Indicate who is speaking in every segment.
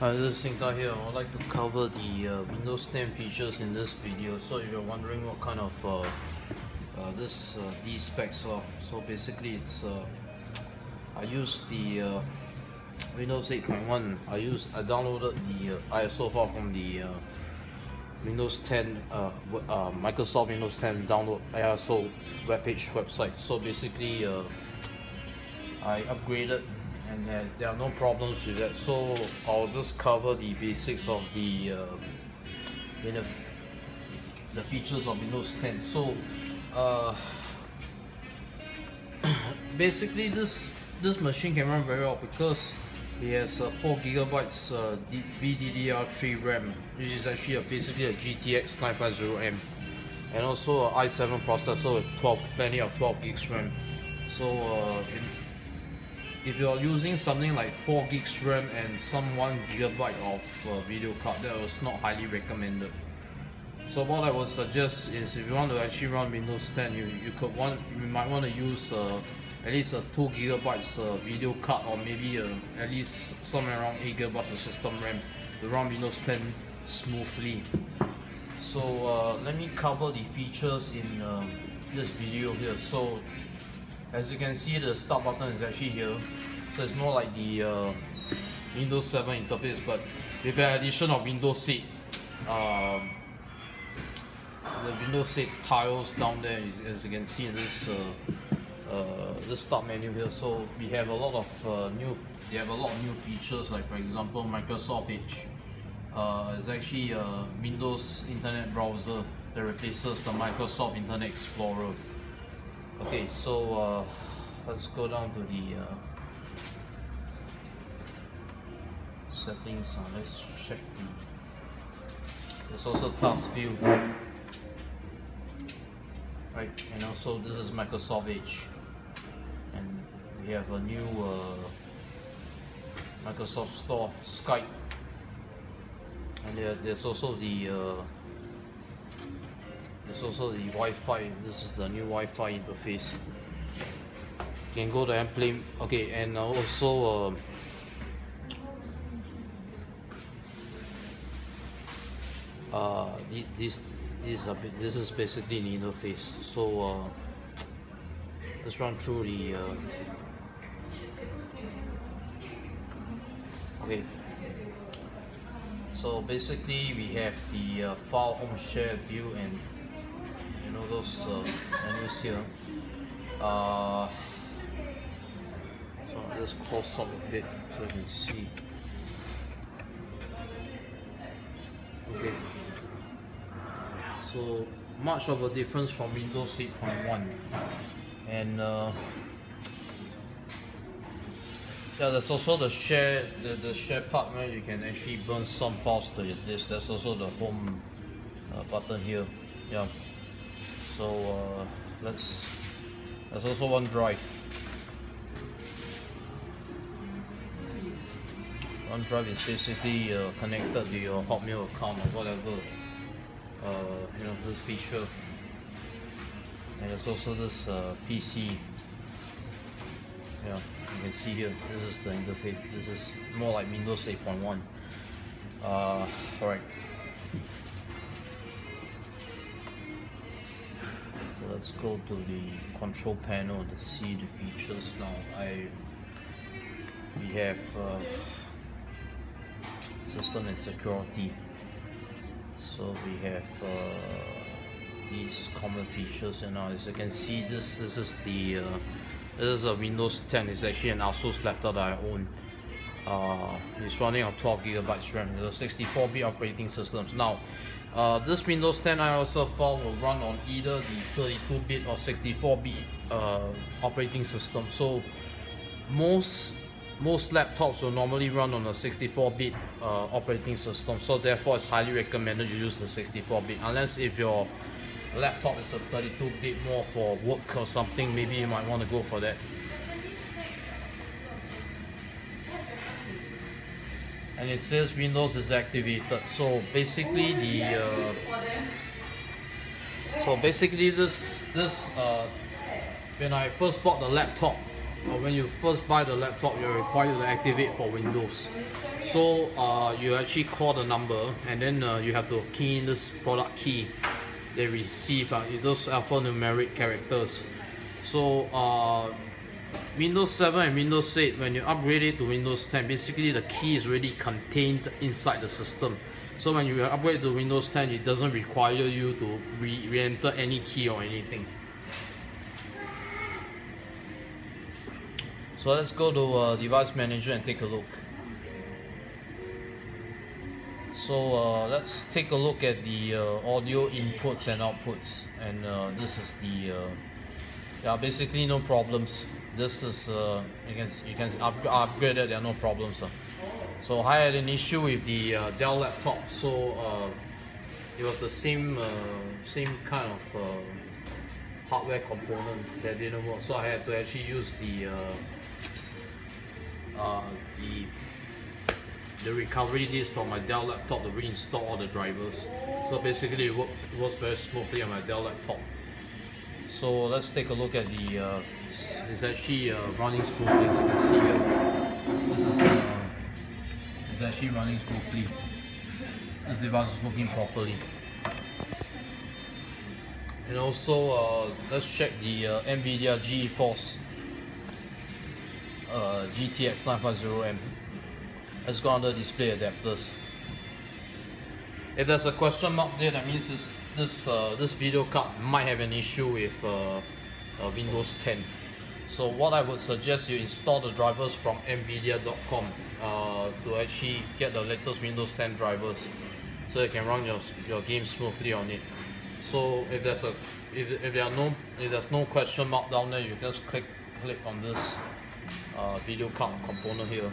Speaker 1: Hi, this is Singta here. I would like to cover the Windows 10 features in this video. So if you're wondering what kind of these specs are, so basically it's I use the Windows 8.1. I downloaded the ISO file from the Windows 10 Microsoft Windows 10 download ISO website. So basically I upgraded and there are no problems with that, so I'll just cover the basics of the features of Windows 10. So basically this machine can run very well because it has 4 gigabytes VDDR3 RAM, which is actually basically a GTX 950M, and also an i7 processor with plenty of 12 gigs RAM. So if you're using something like 4 gigs RAM and some 1 gigabyte of video card, that was not highly recommended. So what I would suggest is, if you want to actually run Windows 10, you might want to use at least a 2 gigabytes video card, or maybe at least somewhere around 8 gigabytes of system RAM to run Windows 10 smoothly. So let me cover the features in this video here. So as you can see, the start button is actually here, so it's more like the Windows 7 interface, but with the addition of Windows 8, the Windows 8 tiles down there, as you can see in this start menu here. So we have a lot of new features, like for example Microsoft Edge. It's actually a Windows Internet browser that replaces the Microsoft Internet Explorer. Okay, so let's go down to the settings. Let's check there's also task view, right? And also this is Microsoft Edge, and we have a new Microsoft Store, Skype, and there's also the Wi-Fi. This is the new Wi-Fi interface. You can go there and play. Okay, and also this is basically the interface. So let's run through the okay. So basically we have the file home share view, and those menus here. So I'll just close up a bit so you can see. Okay, so much of a difference from Windows 8.1, and yeah, there's also the share part where you can actually burn some files to your disk. There's also the home button here. Yeah. So there's also OneDrive. OneDrive is basically connected to your Hotmail account or whatever, this feature. And there's also this PC. Yeah, you can see here, this is the interface. This is more like Windows 8.1. Alright. So let's go to the control panel to see the features now. We have system and security. So we have these common features, and now as you can see, this is a Windows 10. It's actually an Asus laptop that I own. It's running on 12 gigabytes RAM. It's a 64-bit operating system. Now, this Windows 10 ISO file will run on either the 32-bit or 64-bit operating system. So most laptops will normally run on a 64-bit operating system. So therefore, it's highly recommended you use the 64-bit, unless if your laptop is a 32-bit more for work or something. Maybe you might want to go for that. And it says Windows is activated. So basically this when I first bought the laptop, when you first buy the laptop, you're required to activate for Windows. So you actually call the number, and then you have to key in this product key they receive, those alphanumeric characters. So Windows 7 and Windows 8, when you upgrade it to Windows 10, basically the key is already contained inside the system. So when you upgrade to Windows 10, it doesn't require you to re-enter any key or anything. So let's go to Device Manager and take a look. So let's take a look at the audio inputs and outputs, and this is the yeah, basically no problems. This is you can upgrade it. There are no problems. So I had an issue with the Dell laptop. So it was the same kind of hardware component that didn't work. So I had to actually use the recovery disk from my Dell laptop to reinstall all the drivers. So basically it works very smoothly on my Dell laptop. So let's take a look at the it's actually running smoothly, as you can see here. This is it's actually running smoothly. This device is working properly. And also let's check the NVIDIA GeForce GTX 950M. Let's go under display adapters. If there's a question mark there, that means this video card might have an issue with Windows 10. So what I would suggest, you install the drivers from nvidia.com to actually get the latest Windows 10 drivers, so you can run your game smoothly on it. So if there's no question mark down there, you just click on this video card component here.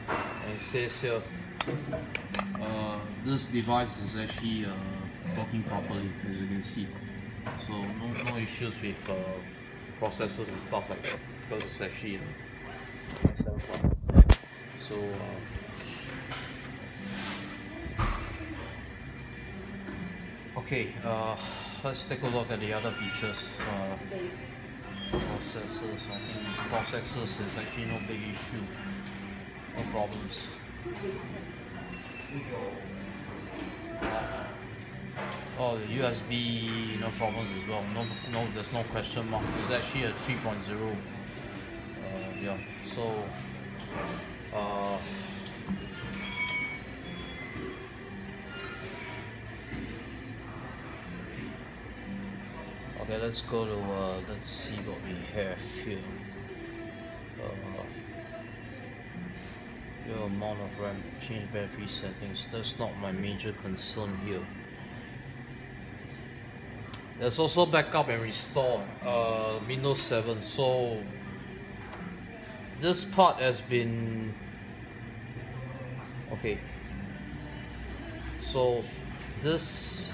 Speaker 1: And it says here, this device is actually working properly, as you can see. So no issues with processors and stuff like that, because it's actually so okay, let's take a look at the other features. Processors, I think processors is actually no big issue. No problems. Oh, the USB, no problems as well. No, there's no question mark. It's actually a 3.0. Yeah. So, okay, let's go to let's see what we have here. Your amount of RAM, change battery settings. That's not my major concern here. There's also backup and restore Windows 7. So this part has been okay. So this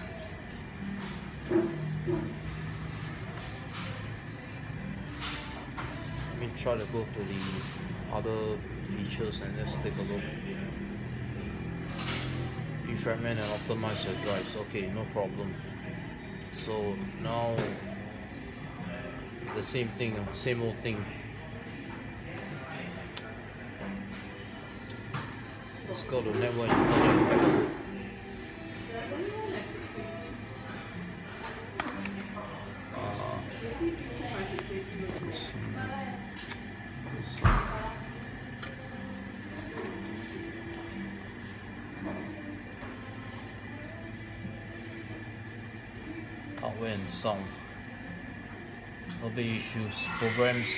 Speaker 1: let me try to go to the other features and let's take a look. Defragment and optimize your drives. Okay, no problem. So now it's the same thing, same old thing. Let's go to network and have a look. Hardware and sound, no big issues. Programs,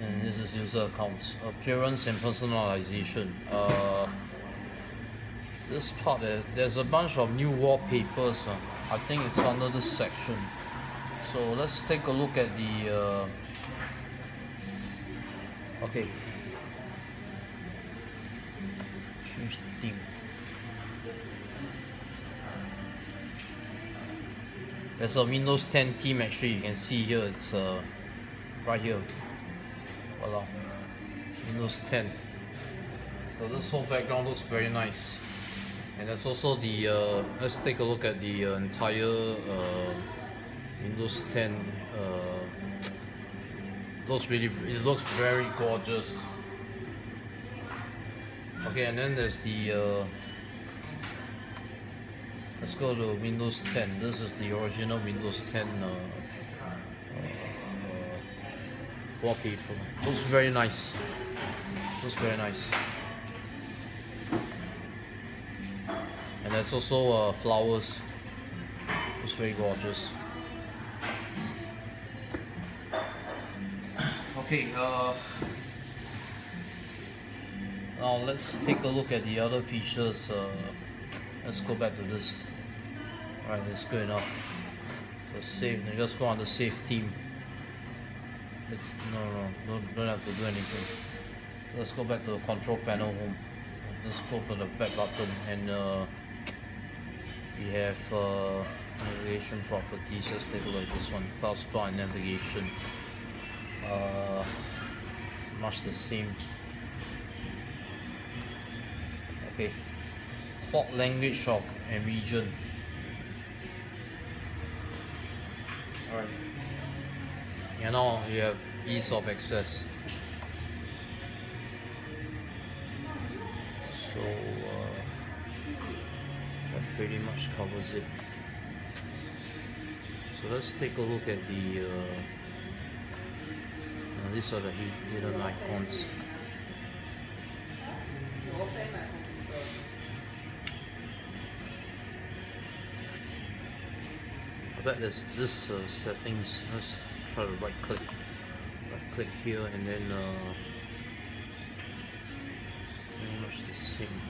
Speaker 1: and this is user accounts. Appearance and personalization. This part, there's a bunch of new wallpapers. I think it's under this section. So let's take a look at the okay, change the theme. There's a Windows 10 theme. Actually, you can see here, it's right here. Voila, Windows 10. So this whole background looks very nice. And there's also the let's take a look at the entire Windows 10 it looks very gorgeous. Okay, and then there's the let's go to Windows 10. This is the original Windows 10 wallpaper. Looks very nice. Looks very nice. And there's also flowers. Looks very gorgeous. Okay, now let's take a look at the other features. Let's go back to this. Alright, that's good enough. Let's save. Just go on the save theme. It's don't have to do anything. Let's go back to the control panel home. Let's go to the back button, and we have navigation properties. Let's take a look at this one. Taskbar and navigation. Much the same. Okay. Port language of and region. Alright. And now you have ease of access. So that pretty much covers it. So let's take a look at the these are the hidden icons. I bet there's this settings. Let's try to right click here, and then pretty much the same.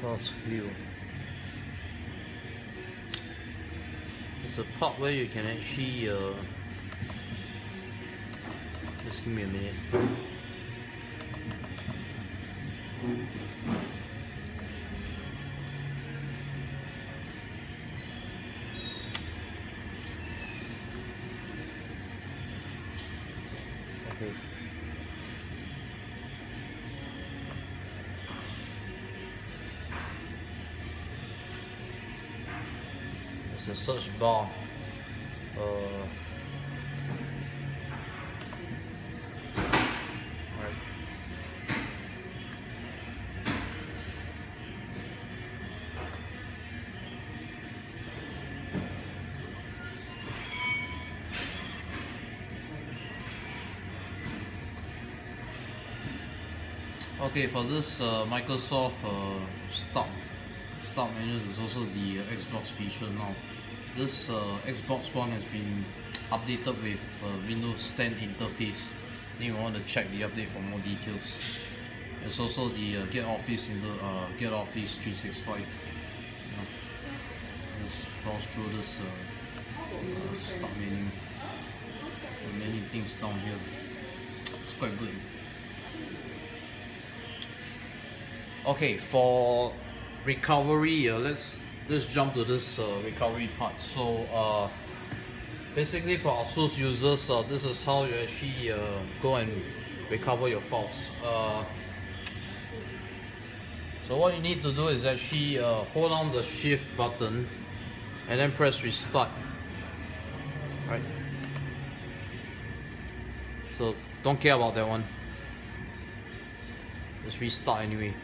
Speaker 1: Task view. It's a part where you can actually just give me a minute. Okay. It's a search bar. Okay, for this Microsoft start menu, there's also the Xbox feature now. This Xbox One has been updated with Windows 10 interface. Then you want to check the update for more details. There's also the Get Office 365. Just browse through this start menu. There are many things down here. It's quite good. Okay, for recovery, let's jump to this recovery part. So basically for ASUS users, this is how you actually go and recover your files. So what you need to do is actually hold down the shift button and then press restart. Right. So don't care about that one. Just restart anyway.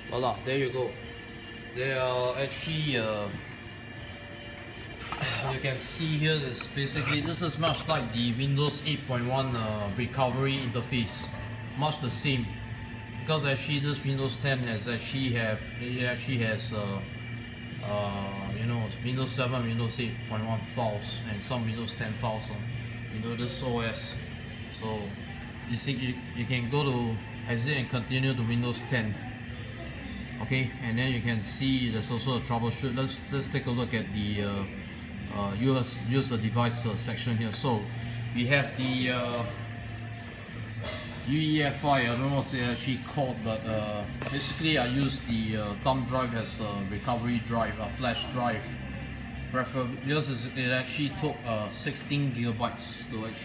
Speaker 1: Voila, there you go. They are actually, you can see here, this is much like the Windows 8.1 recovery interface, much the same. Because actually this Windows 10 has you know, Windows 7, Windows 8.1 files, and some Windows 10 files on Windows OS. So you see, you can go to exit and continue to Windows 10. Okay, and then you can see there's also a troubleshoot. Let's take a look at the use the device section here. So we have the UEFI. I don't know what it's actually called, but basically I use the thumb drive as a recovery drive, a flash drive, prefer because it actually took 16 gigabytes to actually